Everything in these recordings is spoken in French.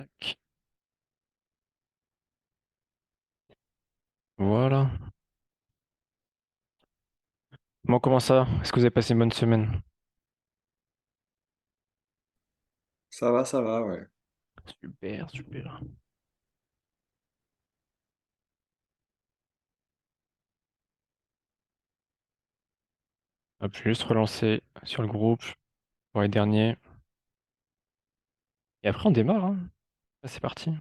Tac. Voilà. Bon, comment ça? Est-ce que vous avez passé une bonne semaine? Ça va, ouais. Super, super. Hop, je vais juste relancer sur le groupe pour les derniers. Et après, on démarre, hein. Là, c'est parti.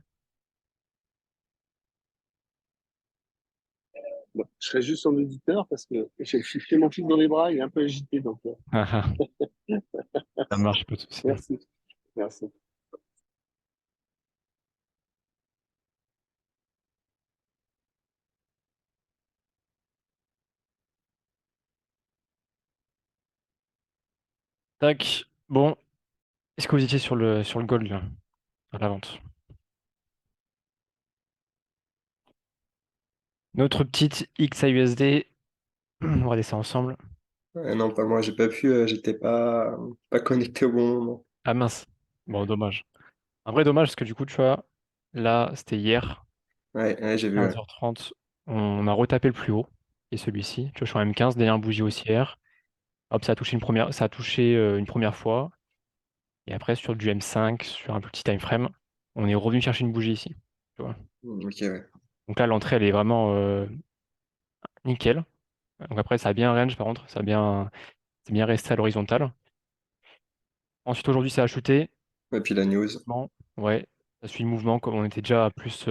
Bon, je serai juste en auditeur parce que j'ai mon fils dans les bras, il est un peu agité, donc Ah, ah, ça marche, pas de souci. merci. Merci. Tac. Bon, est-ce que vous étiez sur le gold, là, à la vente? Notre petite XAUSD, on va regarder ça ensemble. Ouais, non, pas moi, j'ai pas pu, j'étais pas connecté au bon moment. Ah mince. Bon, dommage. Un vrai dommage, parce que du coup, tu vois, là, c'était hier, Ouais, j'ai vu, ouais. 15h30, on a retapé le plus haut, et celui-ci. Tu vois, je suis en M15, dernière bougie haussière. Hop, ça a touché une première fois. Et après, sur du M5, sur un petit time frame, on est revenu chercher une bougie ici. Tu vois. Ok, ouais. Donc là, l'entrée, elle est vraiment nickel. Donc après, ça a bien range, par contre, c'est bien resté à l'horizontale. Ensuite, aujourd'hui, ça a chuté. Et puis la news. Bon, ouais, ça suit le mouvement, comme on était déjà à plus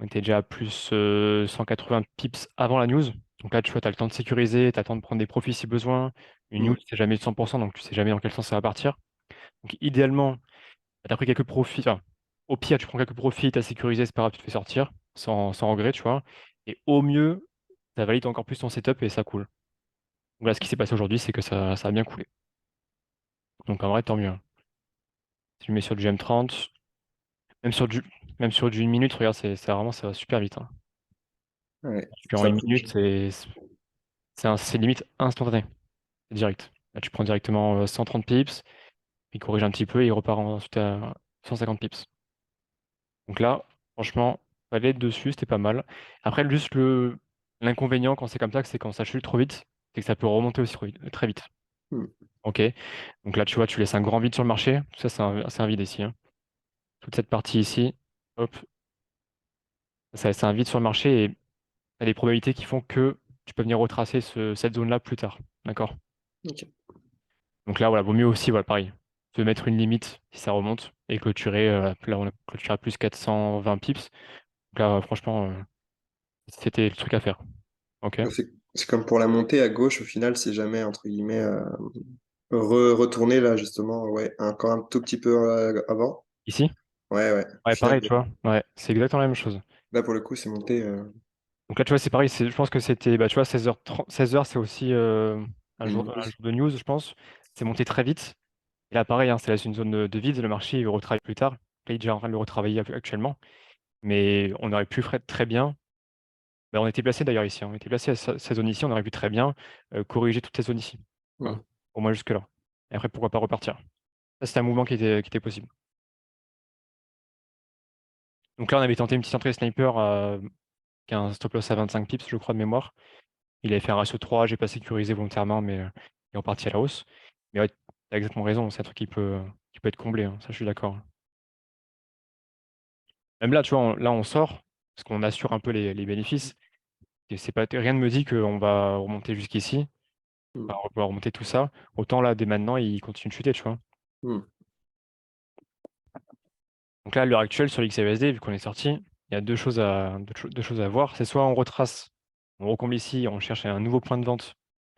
180 pips avant la news. Donc là, tu vois, tu as le temps de sécuriser, tu as le temps de prendre des profits si besoin. Une news, Hmm. c'est jamais de 100%, donc tu sais jamais dans quel sens ça va partir. Donc idéalement, tu as pris quelques profits. Enfin, au pire, tu prends quelques profits, tu as sécurisé, c'est pas grave, tu te fais sortir sans regret, tu vois. Et au mieux, ça valide encore plus ton setup et ça coule. Donc là, ce qui s'est passé aujourd'hui, c'est que ça a bien coulé. Donc en vrai, tant mieux, hein. Si je mets sur du M30, même sur du, même sur du 1 minute, regarde, vraiment, ça va super vite, hein. Ouais, Parce qu'en ça 1 minute, bouge. c'est limite instantané, c'est direct. Là, tu prends directement 130 pips, il corrige un petit peu et il repart ensuite à 150 pips. Donc là, franchement, fallait être dessus, c'était pas mal. Après, juste l'inconvénient quand c'est comme ça, c'est quand ça chute trop vite, c'est que ça peut remonter aussi très vite. Hmm. Ok. Donc là, tu vois, tu laisses un grand vide sur le marché. Tout ça, c'est un vide ici, hein. Toute cette partie ici, hop, ça c'est un vide sur le marché et tu as des probabilités qui font que tu peux venir retracer cette zone-là plus tard. D'accord? Ok. Donc là, voilà, vaut mieux aussi, voilà, pareil, te mettre une limite si ça remonte et clôturer. Là, on a clôturé à plus 420 pips. Donc là, franchement, c'était le truc à faire. Ok? Ouais, c'est comme pour la montée à gauche, au final, c'est jamais, entre guillemets, retourner là, justement, ouais, encore un tout petit peu avant. Ici? Ouais, ouais. Au Ouais, final, pareil, tu vois. Ouais, c'est exactement la même chose. là, pour le coup, c'est monté. Donc là, tu vois, c'est pareil. Je pense que c'était, bah, tu vois, 16h30, 16h, c'est aussi un Une jour, news. un jour de news, je pense. C'est monté très vite. Et là, pareil, hein, ça laisse une zone de vide. Le marché, il le retravaille plus tard. Là, il est déjà en train de le retravailler actuellement. Mais on aurait pu faire très bien. Bah, on était placé d'ailleurs ici, hein. On était placé à cette zone ici. On aurait pu très bien corriger toutes ces zones ici. Hmm. Voilà. Au moins jusque-là. Et après, pourquoi pas repartir? Ça, c'était un mouvement qui était possible. Donc là, on avait tenté une petite entrée sniper qui a un stop loss à 25 pips, je crois, de mémoire. Il avait fait un ratio 3, j'ai pas sécurisé volontairement, mais il est reparti à la hausse. Mais ouais, tu exactement raison, c'est un truc qui peut être comblé, hein, ça je suis d'accord, hein. Même là, tu vois, là on sort, parce qu'on assure un peu les bénéfices, et c'est pas rien ne me dit qu'on va remonter jusqu'ici, Hmm. enfin, on va remonter tout ça. Autant là, dès maintenant, il continue de chuter, tu vois? Hmm. Donc là, à l'heure actuelle, sur l'XAUSD, vu qu'on est sorti, il y a deux choses à voir. C'est soit on retrace, on recomble ici, on cherche un nouveau point de vente,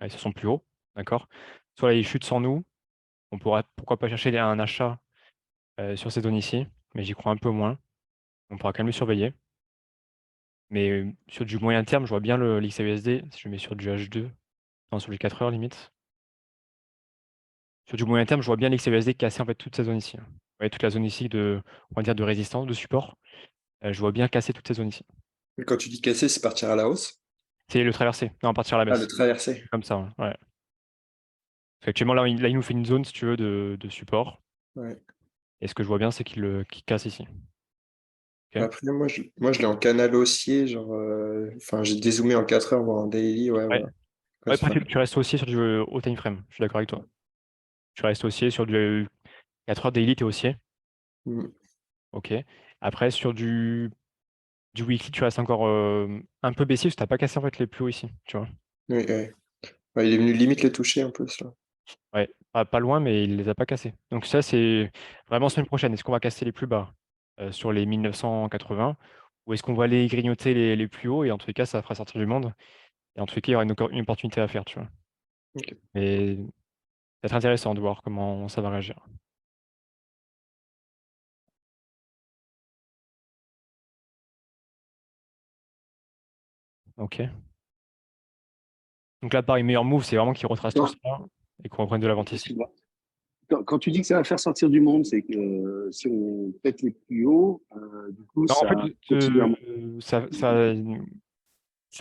sur son plus haut, d'accord? Soit là, il chute sans nous, on pourra pourquoi pas chercher un achat sur ces zones ici, mais j'y crois un peu moins. On pourra quand même le surveiller. Mais sur du moyen terme, je vois bien l'XAUSD, si je le mets sur du H2, enfin sur du 4 heures limite. Sur du moyen terme, je vois bien l'XAUSD casser en fait toute cette zone ici, hein. Vous voyez toute la zone ici on va dire de résistance, de support, je vois bien casser toute cette zone ici. Mais quand tu dis casser, c'est partir à la hausse? C'est le traverser, non, partir à la Ah, le baisse, traverser. comme ça, ouais. Ouais. Actuellement, là, il nous fait une zone, si tu veux, de support. Ouais. et ce que je vois bien, c'est qu'il casse ici. OK? Après, moi, je l'ai en canal haussier, genre, enfin, j'ai dézoomé en 4 heures, voire en daily, ouais, Ouais, voilà. Ouais, ouais, c'est après ça. tu restes haussier sur du haut time frame, je suis d'accord avec toi. Tu restes haussier sur du 4 heures daily, tu es haussier, Mmh. OK. Après sur du weekly, tu restes encore, un peu baissier parce que tu as pas cassé en fait les plus hauts ici, tu vois? Oui, ouais. Ouais, il est venu limite le toucher en plus, là. Ouais, pas loin, mais il les a pas cassés. Donc ça, c'est vraiment semaine prochaine. Est-ce qu'on va casser les plus bas, sur les 1980 ou est-ce qu'on va aller grignoter les plus hauts et en tous les cas, ça fera sortir du monde et en tous les cas, il y aura une opportunité à faire, tu vois? OK. Mais ça va être intéressant de voir comment ça va réagir. OK. Donc là, pareil, meilleur move, c'est vraiment qu'ils retracent tout Quand, ça et qu'on reprenne de la vente ici. excuse-moi. Quand tu dis que ça va faire sortir du monde, c'est que si on pète les plus hauts, du coup, Non, en fait, ça continue à monter. ça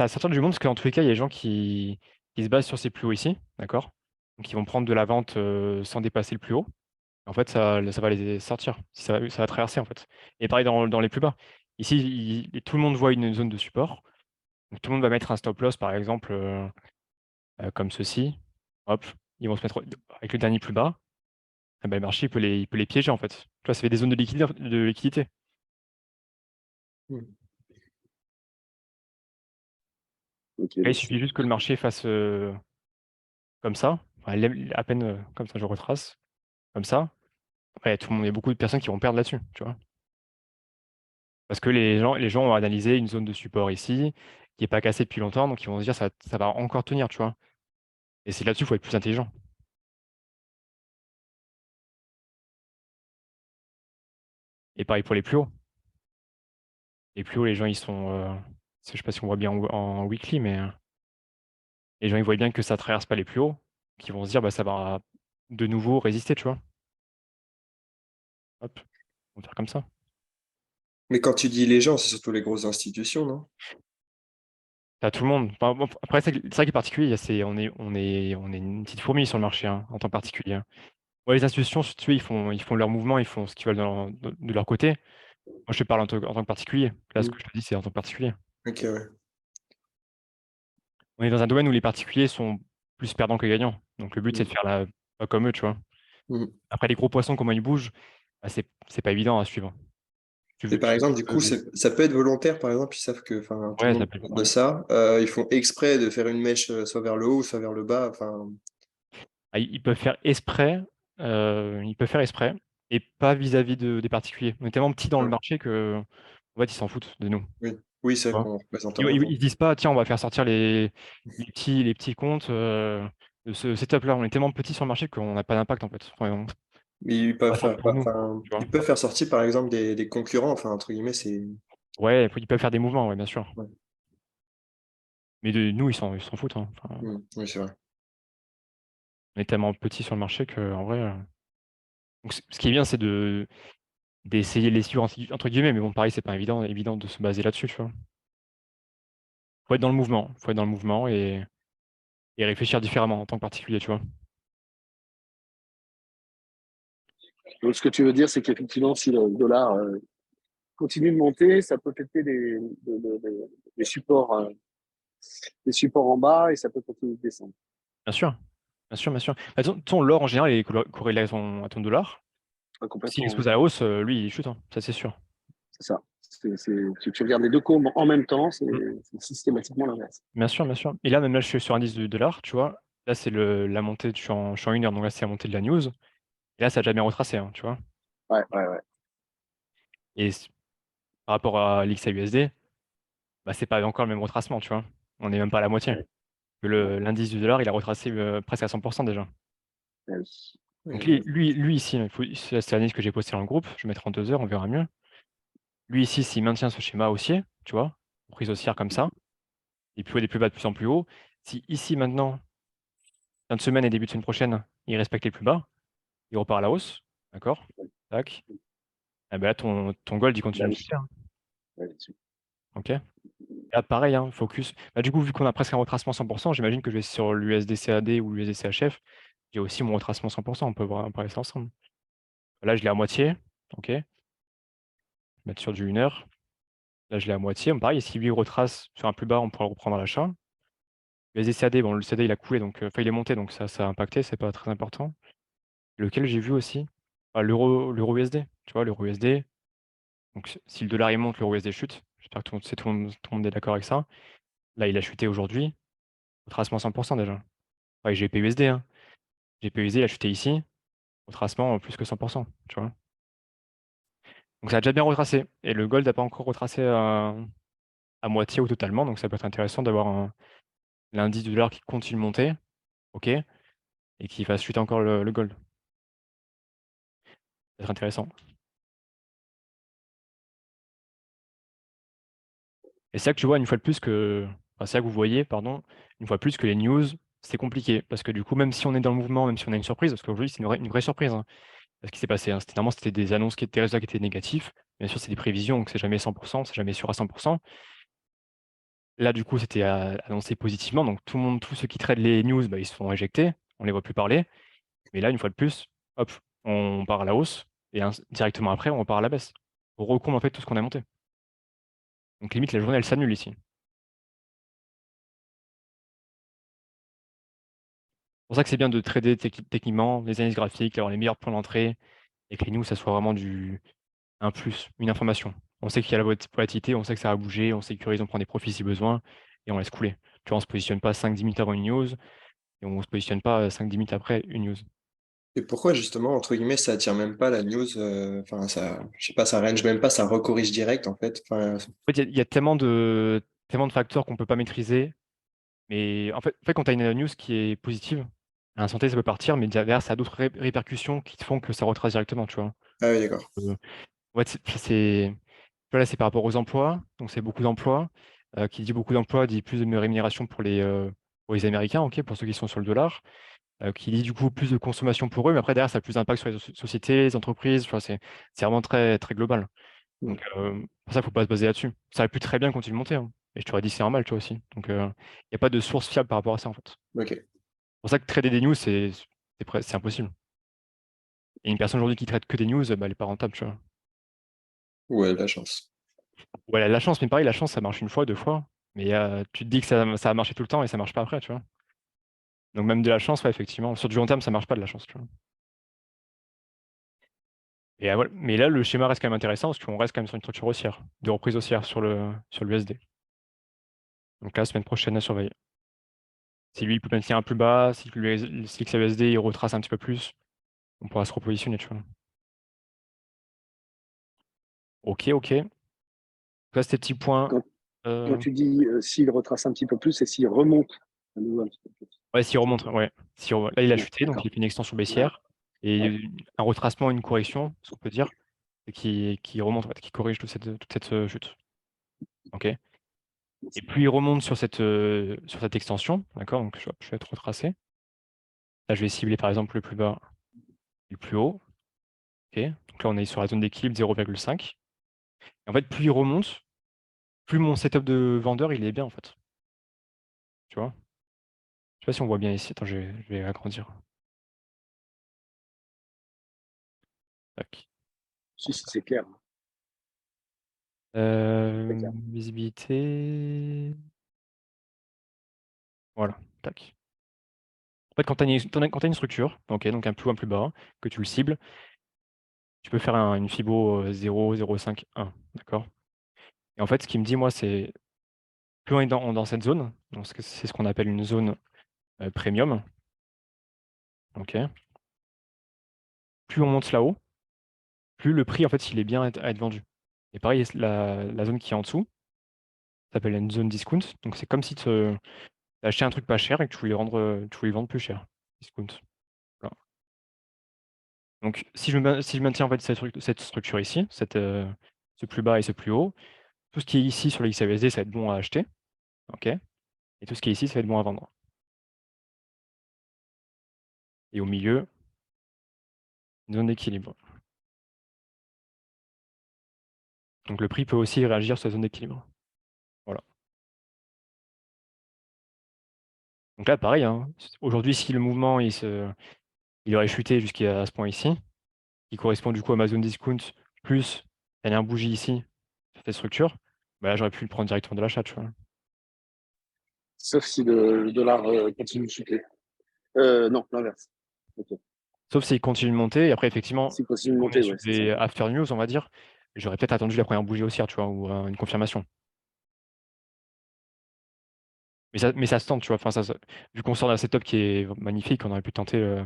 va sortir du monde parce qu'en tous les cas, il y a des gens qui se basent sur ces plus hauts ici, d'accord? Donc ils vont prendre de la vente, sans dépasser le plus haut. En fait, ça va les sortir. Ça va traverser, en fait et pareil dans les plus bas. Ici, tout le monde voit une zone de support, donc tout le monde va mettre un stop loss, par exemple, comme ceci. Hop, ils vont se mettre avec le dernier plus bas, et bah, le marché, il peut les piéger, en fait. Tu vois, ça fait des zones de liquidité. Mmh. Ok, Là, il merci. suffit juste que le marché fasse, comme ça, enfin, lève à peine, comme ça, je retrace, comme ça. Après, tout le monde il y a beaucoup de personnes qui vont perdre là-dessus, tu vois? Parce que les gens ont analysé une zone de support ici, qui est pas cassée depuis longtemps, donc ils vont se dire: «Ça va encore tenir», tu vois? Et c'est là-dessus, il faut être plus intelligent. Et pareil pour les plus hauts. Les plus hauts, les gens ils sont, je sais pas si on voit bien en weekly, mais, les gens ils voient bien que ça traverse pas les plus hauts, qui vont se dire: «Bah, ça va de nouveau résister», tu vois? Hop, on va faire comme ça. Mais quand tu dis les gens, c'est surtout les grosses institutions, non? Tu tout le monde. Enfin bon, après c'est ça qui est particulier, on est une petite fourmi sur le marché, hein, en tant que particulier, hein. Ouais, les institutions, si tu veux, ils font leur mouvement, ils font ce qu'ils veulent de leur côté. Moi, je te parle en tant que particulier. Là, ce Mmh. que je te dis, c'est en tant que particulier. OK, ouais. On est dans un domaine où les particuliers sont plus perdants que gagnants. Donc le but, c'est de Mmh. faire pas comme eux, tu vois? Mmh. Après les gros poissons, comment ils bougent, bah, c'est pas évident à suivre. Tu Et veux par tu exemple, du coup, veux ça peut être volontaire, par exemple, ils savent que, enfin, tout le Ouais, monde ça peut être parle de volontaire. ça, ils font exprès de faire une mèche, soit vers le haut, soit vers le bas, enfin, Ah, ils peuvent faire exprès et pas vis-à-vis des particuliers. On est tellement petits dans le ouais, marché qu'en fait, ils s'en foutent de nous, tu oui. Oui, c'est vrai vois? qu'on représente Ils rien, ils quoi. ils se disent pas: «Tiens, on va faire sortir les petits comptes, de ce setup-là». On est tellement petits sur le marché qu'on n'a pas d'impact, en fait. Enfin, Mais ils on peuvent va faire faire pour nous, enfin, tu vois? ils peuvent faire sortir, par exemple, des concurrents, enfin, entre guillemets, c'est Ouais, ils peuvent faire des mouvements, ouais, bien sûr. ouais. Mais de nous, ils s'en foutent, hein. Enfin, Mmh. Oui, c'est vrai. on est tellement petits sur le marché qu'en vrai, donc ce qui est bien, c'est d'essayer de «les suivre» entre guillemets, mais bon, pareil, c'est pas évident de se baser là-dessus, tu vois? Faut être dans le mouvement et réfléchir différemment en tant que particulier, tu vois? Donc, ce que tu veux dire, c'est qu'effectivement, si le dollar continue de monter, ça peut péter des supports, des supports en bas et ça peut continuer de descendre. Bien sûr, bien sûr, bien sûr. Bah, de toute façon, l'or en général, il est corrélé à ton dollar. Ouais, S'il complètement, ouais. explose à la hausse, lui, il chute, hein, ça c'est sûr. C'est ça. Tu regardes les deux courbes en même temps, Mmh. c'est systématiquement l'inverse. Bien sûr, bien sûr. Et là, même là, je suis sur indice du dollar, tu vois? Là, c'est la montée, je suis en 1 heure, donc là, c'est la montée de la news et là, ça a déjà bien retracé, hein, tu vois? Ouais, ouais, ouais. Et par rapport à l'XAUSD, bah, c'est pas encore le même retracement, tu vois? On est même pas à la moitié. Ouais, Que ouais, l'indice du dollar, il a retracé, presque à 100 déjà. ouais, oui. Donc Oui, lui ici, c'est l'indice que j'ai posté dans le groupe, je vais mettre en 2 heures, on verra mieux. Lui ici, s'il maintient ce schéma haussier, tu vois? Prise haussière comme ça, et plus haut des plus bas de plus en plus haut. Si ici maintenant, fin de semaine et début de semaine prochaine, il respecte les plus bas, il repart à la hausse, d'accord? Tac, et bah, là ton gold il Bah continue à oui, monter, hein, ouais, là-dessus. OK? Là pareil, hein, focus. Bah, du coup, vu qu'on a presque un retracement 100, j'imagine que je vais sur l'USD-CAD ou l'USD-CHF, j'ai aussi mon retracement 100. On peut voir, on peut regarder ça ensemble. Là, je l'ai à moitié, OK. Mettre sur du 1 heure. Là, je l'ai à moitié. Pareil, si lui retrace sur un plus bas, on pourra le reprendre à l'achat. Les CAD, bon, le CAD, il a coulé, donc enfin, il est monté, donc ça a impacté, c'est pas très important. Lequel j'ai vu aussi? Ah, l'euro USD, tu vois? L'euro USD, donc si le dollar, il monte, l'euro USD chute. J'espère que tout le monde est d'accord avec ça. Là, il a chuté aujourd'hui, retracement 100 déjà. Ouais, GPUSD, hein. GPUSD, il a chuté ici, retracement plus que 100 tu vois? Donc ça a déjà bien retracé et le gold n'a pas encore retracé à moitié ou totalement, donc ça peut être intéressant d'avoir l'indice du dollar qui continue de monter, OK, et qui fasse chuter encore le gold. Ça peut être intéressant. Et c'est ça que tu vois une fois de plus que enfin, c'est ça que vous voyez, pardon, une fois de plus que les news, c'est compliqué. Parce que du coup, même si on est dans le mouvement, même si on a une surprise, parce qu'aujourd'hui, c'est une vraie surprise, hein, ce qui s'est passé, hein. C'était des annonces des résultats qui étaient négatifs. Bien sûr, c'est des prévisions, donc c'est jamais 100 c'est jamais sûr à 100. Là, du coup, c'était annoncé positivement, donc tout le monde, tous ceux qui traitent les news, bah, ils se font éjecter, on les voit plus parler. Mais là, une fois de plus, hop, on part à la hausse et directement après, on repart à la baisse. On recombe en fait tout ce qu'on a monté. Donc limite, la journée, elle s'annule ici. C'est pour ça que c'est bien de trader techniquement, les analyses graphiques, avoir les meilleurs points d'entrée et que les news, ça soit vraiment un plus, une information. On sait qu'il y a la volatilité, on sait que ça va bouger, on sécurise, on prend des profits si besoin et on laisse couler. Tu vois, on se positionne pas 5-10 minutes avant une news et on se positionne pas 5-10 minutes après une news. Et pourquoi justement, entre guillemets, ça attire même pas la news, enfin ça, je sais pas, ça range même pas, ça recorrige direct en fait. Enfin, En fait, il y a tellement de facteurs qu'on peut pas maîtriser, mais en fait, quand tu as une news qui est positive, à l'instant T, ça peut partir, mais derrière, ça a d'autres répercussions qui te font que ça retrace directement, tu vois? ah oui, d'accord. Ouais, tu vois, là, c'est par rapport aux emplois, donc c'est beaucoup d'emplois. Qui dit beaucoup d'emplois dit plus de rémunération pour les Américains, OK, pour ceux qui sont sur le dollar. Qui dit du coup plus de consommation pour eux, mais après derrière, ça a plus d'impact sur les sociétés, les entreprises, tu vois? C'est vraiment très, très global. Hmm. Donc pour ça, il faut pas se baser là-dessus. Ça aurait pu très bien continuer de monter, hein, et je t'aurais dit: «C'est normal», tu vois aussi. Donc il y a pas de source fiable par rapport à ça, en fait. Ok. C'est pour ça que trader des news, c'est impossible. Et une personne aujourd'hui qui traite que des news, bah, elle est pas rentable, tu vois? Ouais, la chance. Ou elle a de la chance, mais pareil, la chance, ça marche une fois, 2 fois, mais tu te dis que ça va marcher tout le temps et ça marche pas après, tu vois? Donc même de la chance, ouais, effectivement, sur du long terme, ça marche pas de la chance, tu vois? Et voilà, mais là, le schéma reste quand même intéressant parce qu'on reste quand même sur une structure haussière, de reprise haussière sur l'USD. Donc là, semaine prochaine à surveiller. Si lui, il peut maintenir un plus bas, si XAUSD, il retrace un petit peu plus, on pourra se repositionner, tu vois? OK, OK. Ça, c'était petits points. Quand, quand Heu, tu dis s'il retrace un petit peu plus et s'il remonte à nouveau un petit peu plus. ouais, s'il remonte, ouais. Là, il a Ouais, chuté, donc d'accord. il a fait une extension Ouais, baissière et ouais. un retracement, une correction, ce qu'on peut dire, et qui remonte, en fait, qui corrige toute cette chute. OK? Et plus il remonte sur cette extension, d'accord? Donc je vais être retracé. Là, je vais cibler, par exemple, le plus bas et le plus haut. OK? Donc là, on est sur la zone d'équilibre 0,5. Et en fait, plus il remonte, plus mon setup de vendeur, il est bien, en fait. Tu vois? Je sais pas si on voit bien ici. Attends, je vais agrandir. Tac. Si, si, c'est clair. C'est clair. Visibilité. Voilà, tac. En fait, quand tu as une structure, OK, donc un plus haut, un plus bas, que tu le cibles, tu peux faire une Fibo, 0, 0,5, 1, d'accord? Et en fait, ce qu'il me dit, moi, c'est plus on est dans cette zone, donc c'est ce qu'on appelle une zone, premium, OK? Plus on monte là-haut, plus le prix, en fait, il est bien à être vendu. Et pareil, la zone qui est en dessous, ça s'appelle une zone discount, donc c'est comme si tu acheté un truc pas cher et que tu voulais le vendre plus cher. Discount, voilà. Donc si je maintiens, en fait, cette structure ici, ce plus bas et ce plus haut, tout ce qui est ici sur le XAUSD, ça va être bon à acheter, OK? Et tout ce qui est ici, ça va être bon à vendre. Et au milieu, une zone d'équilibre. Donc le prix peut aussi réagir sur la zone d'équilibre. Voilà. Donc là, pareil, hein, aujourd'hui, si le mouvement il aurait chuté jusqu'à ce point ici, qui correspond du coup à ma zone discount, plus la dernière bougie ici, ça fait structure, bah là, j'aurais pu le prendre directement de l'achat, tu vois? Sauf si le dollar continue de chuter. Non, l'inverse. Ok. Sauf s'il continue de monter et après effectivement, S'il continue de on est monter, sur ouais, c'est ça. des after news, on va dire, j'aurais peut-être attendu la première bougie haussière, tu vois? Ou, une confirmation. Mais ça se tente, tu vois? Enfin vu qu'on sort d'un setup qui est magnifique, on aurait pu tenter,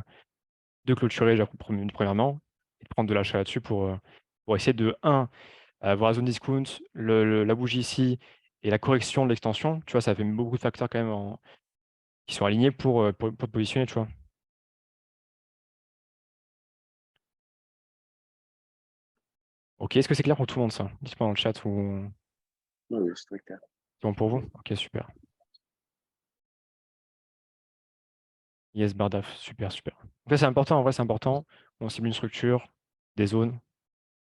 de clôturer déjà premièrement et de prendre de l'achat là-dessus pour essayer de avoir la zone discount, la bougie ici et la correction de l'extension, tu vois? Ça fait beaucoup de facteurs quand même qui sont alignés pour te positionner, tu vois? OK, est-ce que c'est clair pour tout le monde ça? Dites-moi dans le chat ou Oui, oui, c'est très clair. c'est bon pour vous? OK, super. Yes, Bardaf, super, super. Donc là, c'est important, en vrai, c'est important. On cible une structure, des zones.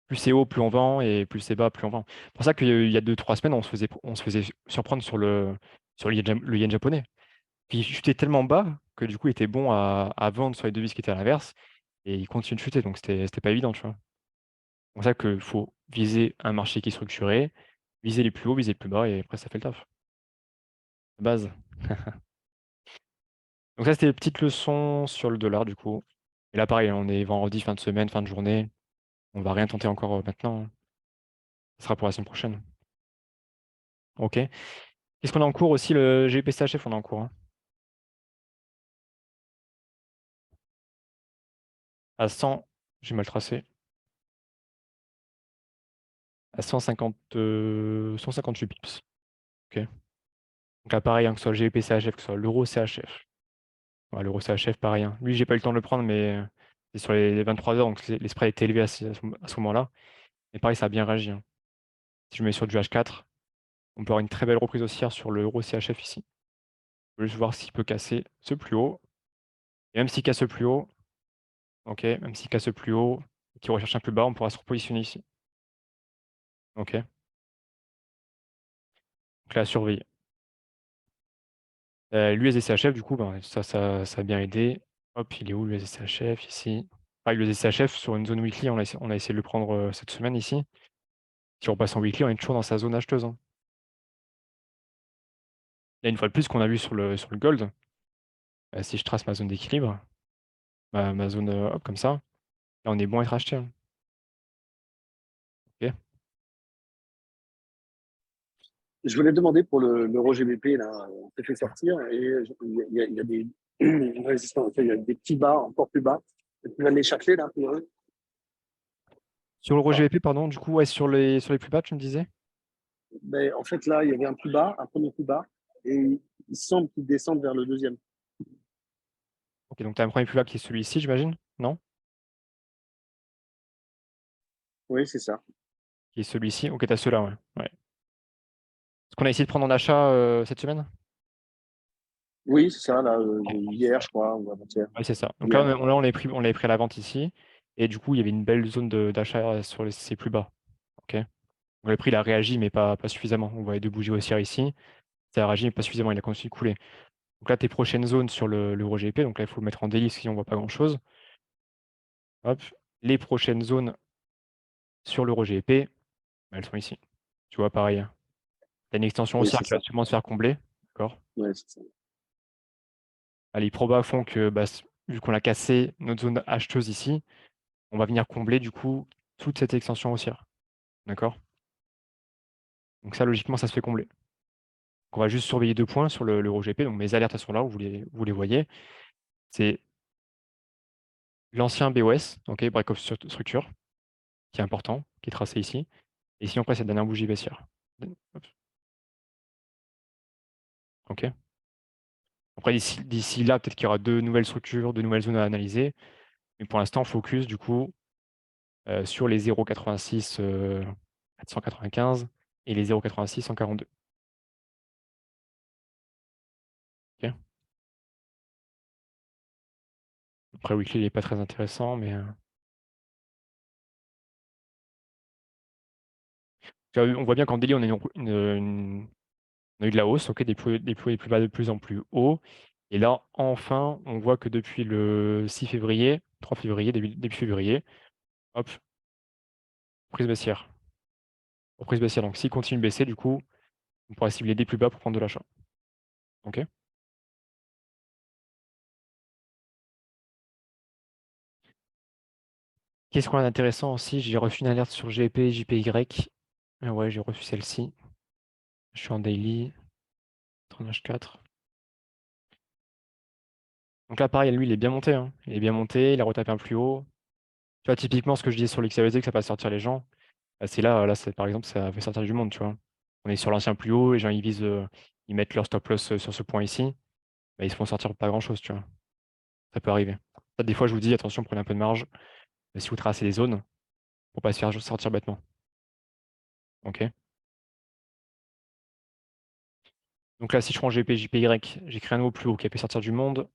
Plus c'est haut, plus on vend et plus c'est bas, plus on vend. C'est pour ça qu'il y a 2-3 semaines, on se faisait surprendre sur le yen japonais. Puis il chutait tellement bas que du coup, il était bon à vendre sur les devises qui étaient à l'inverse et il continue de chuter, donc c'était pas évident, tu vois? C'est pour ça qu'il faut viser un marché qui est structuré, viser les plus hauts, viser les plus bas et après ça fait le taf. De base. Donc ça, c'était les petites leçons sur le dollar du coup. Et là, pareil, on est vendredi, fin de semaine, fin de journée. On va rien tenter encore, maintenant, hein. Ce sera pour la semaine prochaine. OK. Qu'est-ce qu'on a en cours aussi? Le GBP-CHF, on a en cours, hein. À 100, j'ai mal tracé. À 150, 158 pips. OK. Donc là, pareil, hein, que ce soit le GBP-CHF, que ce soit l'euro-CHF. Ouais, l'euro-CHF, pareil, hein. Lui, j'ai pas eu le temps de le prendre, mais c'est sur les 23 heures, donc les spreads étaient élevés à ce moment-là. Mais pareil, ça a bien réagi, hein. Si je mets sur du H4, on peut avoir une très belle reprise haussière sur l'euro-CHF ici. Je veux juste voir s'il peut casser ce plus haut. Et même s'il casse le plus haut, OK, même s'il casse le plus haut et qu'il recherche un plus bas, on pourra se repositionner ici. OK. Donc là, à surveiller. L'USD-CHF du coup, ben, ça a bien aidé. Hop, il est où l'USD-CHF? Ici. Pareil, l'USD-CHF sur une zone weekly, on a essayé de le prendre, cette semaine ici. Si on passe en weekly, on est toujours dans sa zone acheteuse, hein. Là, une fois de plus, qu'on a vu sur le gold, si je trace ma zone d'équilibre, ma zone, hop, comme ça, là, on est bon à être acheté, hein. OK. Je voulais demander pour l'euro GBP, là, on s'est fait sortir et il y a des résistances, il y a des petits bas encore plus bas. Tu vas les chercher là, pour eux? Sur l'euro GBP, pardon, du coup, ouais, sur les plus bas, tu me disais? Ben, en fait, là, il y avait un plus bas, un premier plus bas, et il semble qu'ils descendent vers le deuxième. OK, donc tu as un premier plus bas qui est celui-ci, j'imagine? Non? Oui, c'est ça. Qui est celui-ci? OK, tu as ceux-là, ouais. Ouais. Ce qu'on a essayé de prendre en achat, cette semaine? Oui, c'est ça, là, hier, je crois, ou avant-hier. Ouais, c'est ça. Donc là, Hier. on l'avait pris à la vente ici et du coup, il y avait une belle zone d'achat sur ces plus bas. OK? Donc le prix, il a réagi, mais pas suffisamment. On voyait 2 bougies haussières ici, ça a réagi, mais pas suffisamment, il a continué de couler. Donc là, tes prochaines zones sur l'euro GBP, donc là, il faut le mettre en daily si on voit pas grand-chose. Hop, les prochaines zones sur l'euro GBP, bah, elles sont ici. Tu vois, pareil, hein. Tu as une extension Oui, haussière c'est qui va ça. sûrement se faire combler, d'accord? Ouais, c'est ça. Ah, les probas font que, bah, vu qu'on a cassé notre zone acheteuse ici, on va venir combler du coup toute cette extension haussière, d'accord? Donc ça, logiquement, ça se fait combler. Donc on va juste surveiller 2 points sur l'euro GBP, donc mes alertes, elles sont là, vous les voyez. C'est l'ancien BOS, OK, break of structure, qui est important, qui est tracé ici, et sinon après cette dernière bougie baissière. Hop, OK. Après d'ici là, peut-être qu'il y aura 2 nouvelles structures, 2 nouvelles zones à analyser, mais pour l'instant, focus du coup, sur les 0,86, 495 et les 0,86 142. OK. Après weekly, il est pas très intéressant, mais tu vois, on voit bien qu'en daily, on a on a eu de la hausse, OK, des plus hauts et des plus bas de plus en plus haut et là, enfin, on voit que depuis le 6 février, 3 février, début février, hop, prise baissière. Reprise baissière, donc s'il continue de baisser, du coup, on pourra cibler des plus bas pour prendre de l'achat. OK? Qu'est-ce qu'on a d'intéressant aussi? J'ai reçu une alerte sur GP, JPY. Ah ouais, j'ai reçu celle-ci. Je suis en daily, tournage 4. Donc là, pareil, lui, il est bien monté, hein. Il est bien monté, il a retapé un plus haut. Tu vois, typiquement, ce que je disais sur l'XAUSD, que ça va pas sortir les gens, bah, c'est là, c'est par exemple, ça fait sortir du monde, tu vois? On est sur l'ancien plus haut, les gens, ils visent, ils mettent leur stop loss, sur ce point ici, bah, ils se font sortir pas grand-chose, tu vois? Ça peut arriver. Ça, des fois, je vous dis: «Attention, prenez un peu de marge, si vous tracez les zones, pour pas se faire sortir bêtement». OK? Donc là, si je prends GP, JPY, j'ai créé un nouveau plus haut qui a fait sortir du monde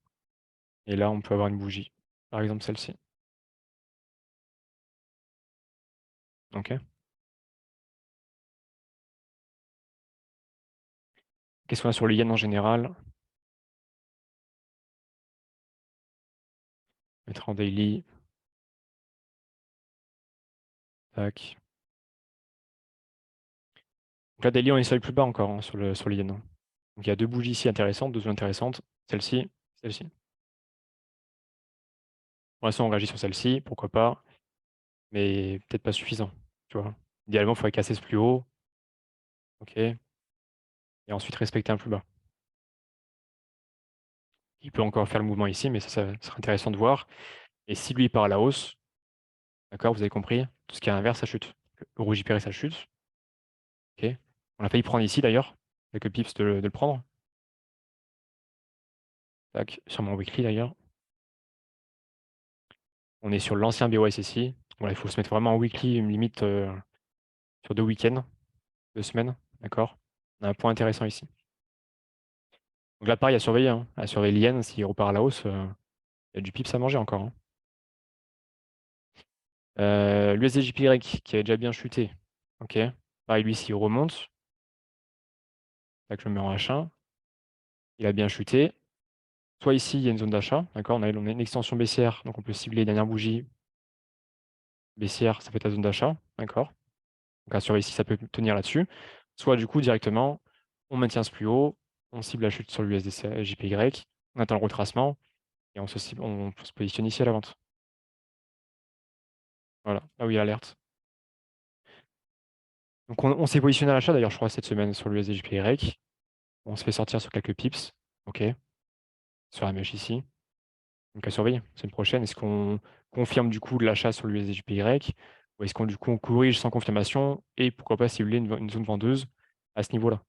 et là, on peut avoir une bougie. Par exemple, celle-ci. OK? Qu'est-ce qu'on a sur le yen en général? Mettre en daily. Tac. Donc là, daily, on est sur les plus bas encore, hein, sur le yen, hein. Donc il y a 2 bougies ici intéressantes, 2 zones intéressantes. Celle-ci, celle-ci. Pour l'instant, on réagit sur celle-ci, pourquoi pas, mais peut-être pas suffisant, tu vois? Idéalement, il faudrait casser ce plus haut, OK, et ensuite respecter un plus bas. Il peut encore faire le mouvement ici, mais ça serait intéressant de voir et si lui part à la hausse, d'accord, vous avez compris? Tout ce qui est inverse, ça chute. Le rouge hyper, ça chute, OK. On a failli prendre ici d'ailleurs, quelques pips de le prendre. Tac, sur mon weekly d'ailleurs. On est sur l'ancien BOSSI. Voilà, il faut se mettre vraiment en weekly, une limite, sur 2 week-ends, 2 semaines, d'accord? On a un point intéressant ici. Donc là, pareil à surveiller, hein, à surveiller l'yen, s'il repart à la hausse, il y a du pips à manger encore, hein. L'USD-JPY qui avait déjà bien chuté, OK. Pareil, lui, s'il remonte, tac, je le mets en H1, il a bien chuté. Soit ici, il y a une zone d'achat, d'accord? On a une extension baissière, donc on peut cibler les dernières bougies baissières, ça peut être la zone d'achat, d'accord? Donc à surveiller si ça peut tenir là-dessus. Soit du coup, directement, on maintient ce plus haut, on cible la chute sur l'USD JPY, on attend le retracement et on se positionne ici à la vente. Voilà, ah oui, alerte. Donc on s'est positionné à l'achat d'ailleurs, je crois, cette semaine sur l'USD JPY. On se fait sortir sur quelques pips, OK, sur la mèche ici. Donc à surveiller, semaine prochaine. Est-ce qu'on confirme du coup de l'achat sur l'USD JPY ou est-ce qu'on du coup on corrige sans confirmation et pourquoi pas cibler une zone vendeuse à ce niveau-là?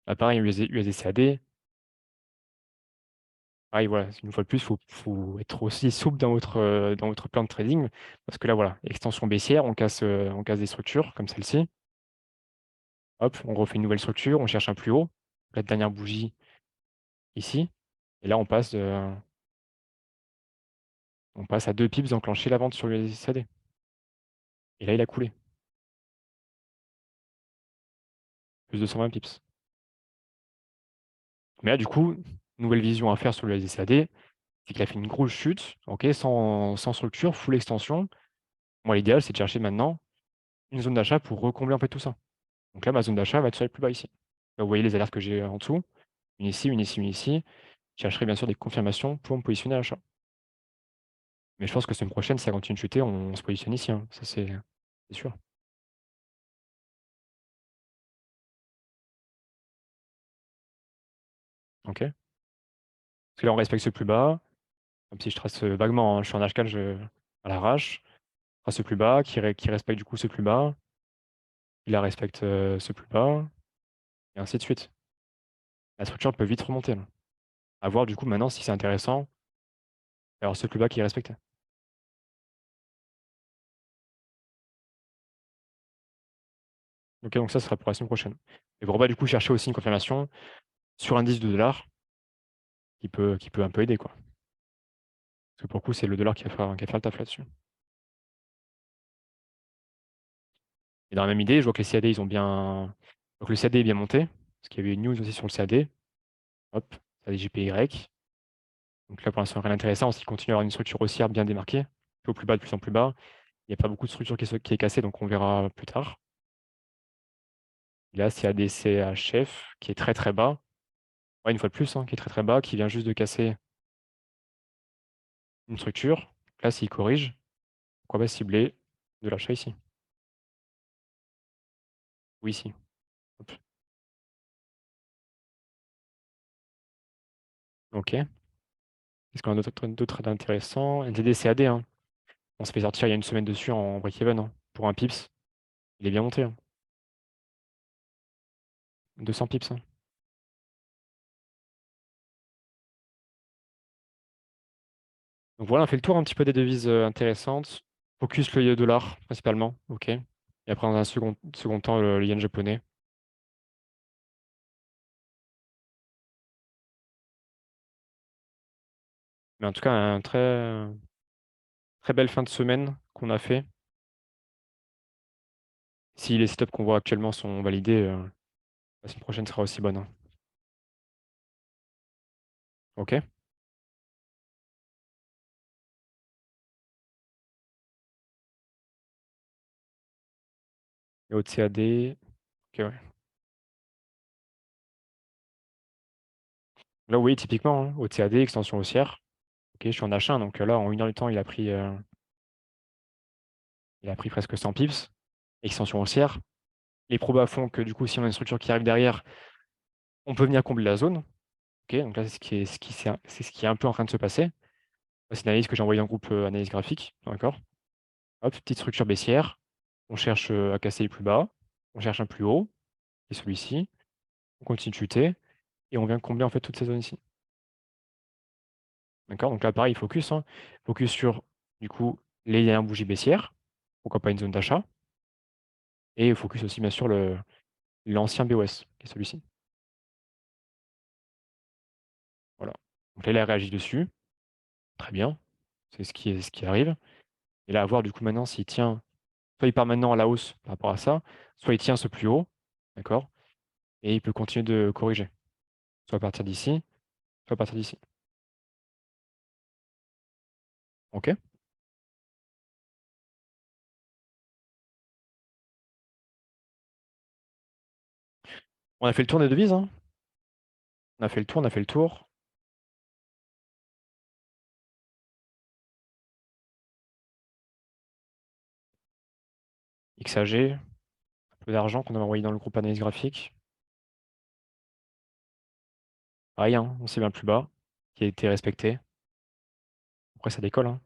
Bah, pareil, USD CAD, pareil, voilà, une fois de plus, faut être aussi souple dans votre plan de trading parce que là, voilà, extension baissière, on casse des structures comme celle-ci. Hop, on refait une nouvelle structure, on cherche un plus haut. La dernière bougie ici et là on passe à 2 pips d'enclencher la vente sur l'USD CAD et là, il a coulé, plus de 120 pips. Mais là, du coup, nouvelle vision à faire sur l'USD CAD, c'est qu'il a fait une grosse chute, OK, sans structure, full extension. Moi, l'idéal, c'est de chercher maintenant une zone d'achat pour recombler, en fait, tout ça. Donc là, ma zone d'achat va être sur les plus bas ici. Là, vous voyez les alertes que j'ai en dessous, une ici, une ici, une ici. Je chercherai bien sûr des confirmations pour me positionner à l'achat. Mais je pense que semaine prochaine, si ça continue de chuter, on se positionne ici, hein. Ça, c'est sûr. OK. Parce que là, on respecte ce plus bas, même si je trace, vaguement, hein, je suis en H4, à l'arrache. Je trace ce plus bas, qui respecte du coup ce plus bas, il la respecte, ce plus bas et ainsi de suite. La structure peut vite remonter là. À voir du coup maintenant si c'est intéressant d'avoir ce plus bas qui est respecté. OK, donc ça sera pour la semaine prochaine. Et pour pas du coup chercher aussi une confirmation sur l'indice de dollar qui peut un peu aider quoi. Parce que pour le coup, c'est le dollar qui va faire le taf là-dessus. Et dans la même idée, je vois que les CAD ils ont bien donc le CAD est bien monté, parce qu'il y avait une news aussi sur le CAD. Hop. ça a des GPY. Donc là, pour l'instant, rien d'intéressant parce qu'il continue à avoir une structure haussière bien démarquée, au plus bas, de plus en plus bas. Il n'y a pas beaucoup de structure qui est cassée, donc on verra plus tard. Et là, c'est ADCHF qui est très, très bas. Ouais, une fois de plus, hein, qui est très, très bas, qui vient juste de casser une structure. Là, s'il corrige, pourquoi pas cibler de l'achat ici? Ou ici. Hop. OK. Est-ce qu'on a d'autres d'intéressants? NZD-CAD, hein. On s'est fait sortir il y a une semaine dessus en break-even, hein, pour un pips. Il est bien monté, hein. 200 pips, hein. Donc voilà, on fait le tour un petit peu des devises intéressantes. Focus le dollar principalement, OK. Et après, dans un second temps, le yen japonais. Mais en tout cas, un très belle fin de semaine qu'on a fait. Si les setups qu'on voit actuellement sont validés, la semaine prochaine sera aussi bonne, hein. OK. Et autre CAD, OK, ouais. Là, oui, typiquement, hein, autre CAD, extension haussière. OK, je suis en achat, donc là, en 1 heure de temps, il a pris presque 100 pips. Extension haussière. Les probas font que du coup, si on a une structure qui arrive derrière, on peut venir combler la zone. OK, donc là, c'est ce qui est un peu en train de se passer. C'est une analyse que j'ai envoyée dans le groupe, analyse graphique, d'accord. Hop, petite structure baissière. On cherche, à casser les plus bas. On cherche un plus haut, qui est celui-ci. On continue de chuter et on vient combler, en fait, toutes ces zones ici. D'accord? Donc là, pareil, focus, hein. Focus sur, du coup, les dernières bougies baissières. Pourquoi pas une zone d'achat? Et focus aussi, bien sûr, l'ancien BOS, qui est celui-ci. Voilà. Donc là, il a réagi dessus. Très bien. C'est ce qui arrive. Et là, à voir, du coup, maintenant, s'il tient soit il part maintenant à la hausse par rapport à ça, soit il tient ce plus haut, d'accord? Et il peut continuer de corriger. Soit à partir d'ici, soit à partir d'ici. OK? On a fait le tour des devises, hein? On a fait le tour, on a fait le tour. XAG, un peu d'argent qu'on avait envoyé dans le groupe analyse graphique. Pareil, hein, on s'est bien plus bas, qui a été respecté. Après, ça décolle, hein.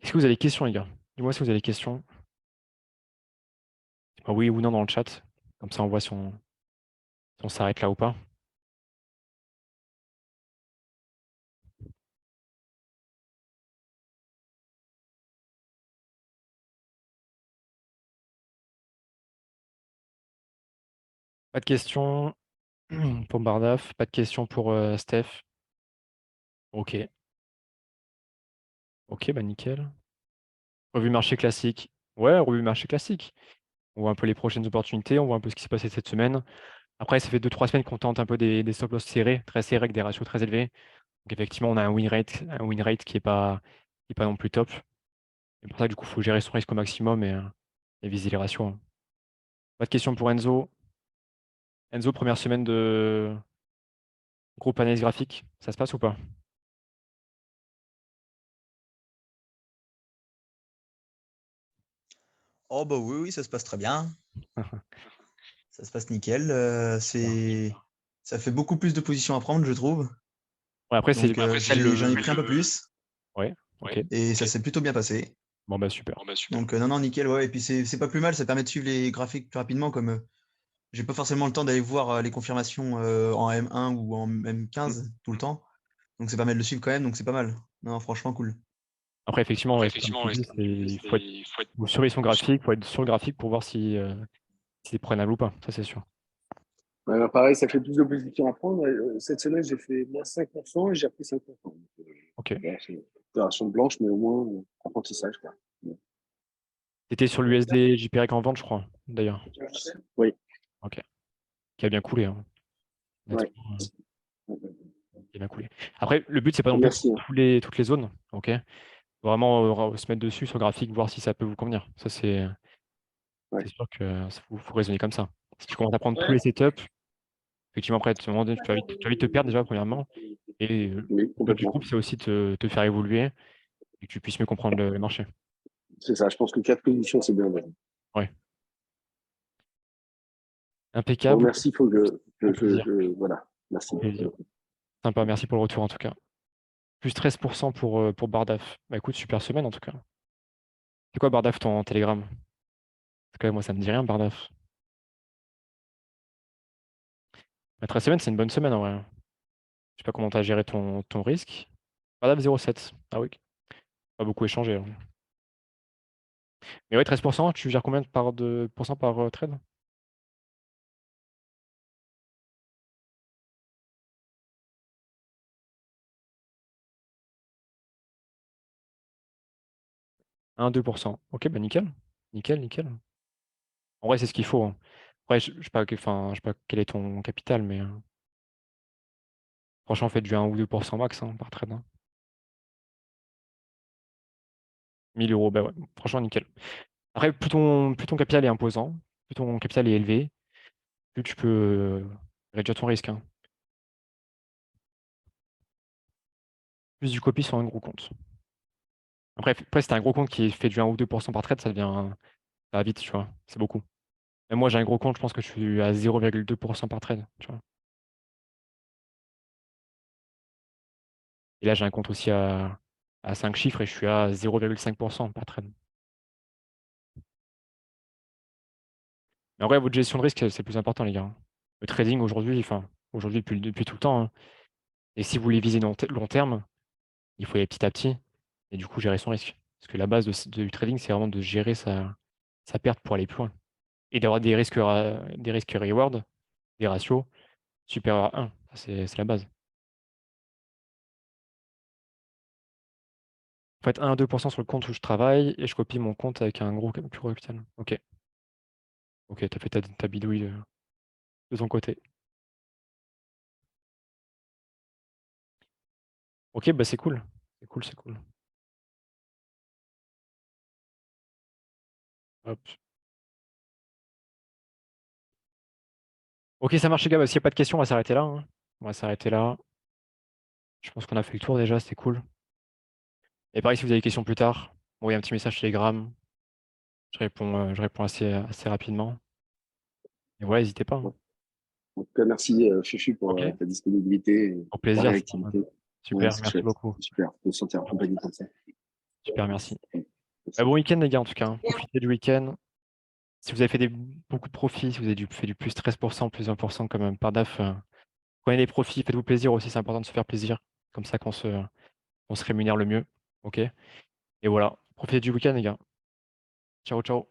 Est-ce que vous avez des questions, les gars? Dis-moi si vous avez des questions. Dites-moi oui ou non dans le chat. Comme ça, on voit si on s'arrête là ou pas. Pas de questions pour Bardaf, pas de questions pour Steph. OK. OK, bah nickel. Revue marché classique. Ouais, revue marché classique. On voit un peu les prochaines opportunités, on voit un peu ce qui s'est passé cette semaine. Après, ça fait 2-3 semaines qu'on tente un peu des stop loss serrés, très serrés, avec des ratios très élevés. Donc effectivement, on a un win rate qui est pas non plus top. C'est pour ça, du coup, il faut gérer son risque au maximum et viser les ratios, hein. Pas de questions pour Enzo. Enzo, première semaine de groupe analyse graphique, ça se passe ou pas? Oh bah oui, oui, ça se passe très bien. Ça se passe nickel. Ça fait beaucoup plus de positions à prendre, je trouve. Ouais, après, c'est Donc j'en ai pris un peu plus Ouais, OK. et ça s'est plutôt bien passé. Bon, bah super. Donc non, non, nickel, ouais. Et puis c'est pas plus mal, ça permet de suivre les graphiques plus rapidement, comme j'ai pas forcément le temps d'aller voir les confirmations en M1 ou en M15 tout le temps. Donc ça permet de le suivre quand même, donc c'est pas mal. Non, franchement cool. Après, effectivement, ouais, comme tu dis, il faut surveiller son graphique, il faut être sur le graphique pour voir si c'est prenable ou pas, ça c'est sûr. Ouais, bah, pareil, ça fait plus de positions à prendre. Cette semaine, j'ai fait moins 5% et j'ai repris 5%. OK. Voilà, c'est une opération blanche, mais au moins apprentissage, quoi. T'étais sur l'USD JPEG en vente, je crois, d'ailleurs. Oui. Ok. Qui a bien coulé. Hein. Ouais. Qui a bien coulé. Après, le but, c'est pas non plus Merci. toutes les zones. Ok. Vraiment se mettre dessus sur le graphique, voir si ça peut vous convenir. Ça, c'est sûr que faut raisonner comme ça. Si tu commences à prendre tous les setups, effectivement, après, tu vas vite te perdre déjà, premièrement. Et Oui, le but du complètement. groupe, c'est aussi te faire évoluer et que tu puisses mieux comprendre le marché. C'est ça, je pense que 4 positions, c'est bien. Ouais. Bon, Impeccable. merci, il faut que Au plaisir. voilà. Merci. Au plaisir. Sympa, merci pour le retour en tout cas. Plus 13% pour Bardaf. Bah écoute, super semaine en tout cas. C'est quoi Bardaf ton Telegram? Parce que moi ça me dit rien Bardaf. La 13 semaines, c'est une bonne semaine en vrai. Je sais pas comment tu as géré ton risque. Bardaf 0,7. Ah oui. Pas beaucoup échangé. Hein. Mais ouais, 13%, tu gères combien par trade? Un 2%. Ok, bah nickel. Nickel, nickel. En vrai, c'est ce qu'il faut. Hein. Après, je sais pas, je sais pas quel est ton capital, mais franchement, faites du 1 ou 2% max hein, par trade. Hein. 1000 euros, bah ouais, franchement, nickel. Après, plus ton capital est imposant, plus ton capital est élevé, plus tu peux réduire ton risque. Hein. Plus du copie sur un gros compte. Après si t'as un gros compte qui fait du 1 ou 2% par trade, ça va vite, tu vois. C'est beaucoup. Même moi, j'ai un gros compte, je pense que je suis à 0,2% par trade, tu vois. Et là, j'ai un compte aussi à 5 chiffres et je suis à 0,5% par trade. Mais en vrai, votre gestion de risque, c'est le plus important, les gars. Hein. Le trading aujourd'hui, depuis tout le temps. Hein. Et si vous voulez viser long terme, il faut y aller petit à petit et du coup gérer son risque. Parce que la base du trading, c'est vraiment de gérer sa perte pour aller plus loin. Et d'avoir des risques reward, des ratios supérieurs à 1. C'est la base. En fait, 1 à 2% sur le compte où je travaille et je copie mon compte avec un plus gros capital. Ok. Ok, t'as fait ta bidouille de ton côté. Ok, bah c'est cool. C'est cool, c'est cool. Hop. Ok, ça marche les gars. Bah, s'il n'y a pas de questions, on va s'arrêter là. Hein. On va s'arrêter là. Je pense qu'on a fait le tour déjà, c'était cool. Et pareil, si vous avez des questions plus tard, envoyez un petit message Telegram. Je réponds assez rapidement. Et voilà, n'hésitez pas. Hein. En tout cas, merci, Chuchu, pour Ok, ta disponibilité et au ta plaisir. C'est normal. réactivité. Ouais, Super, c'est merci chouette. beaucoup. C'est super de se sentir accompagné comme ça. Super, merci. Merci. Bon week-end les gars en tout cas. Hein. Profitez du week-end. Si vous avez fait beaucoup de profits, si vous avez fait du plus 13%, plus 20% comme par DAF, prenez des profits, faites-vous plaisir aussi, c'est important de se faire plaisir. Comme ça qu'on se rémunère le mieux. Ok. Et voilà. Profitez du week-end les gars. Ciao, ciao.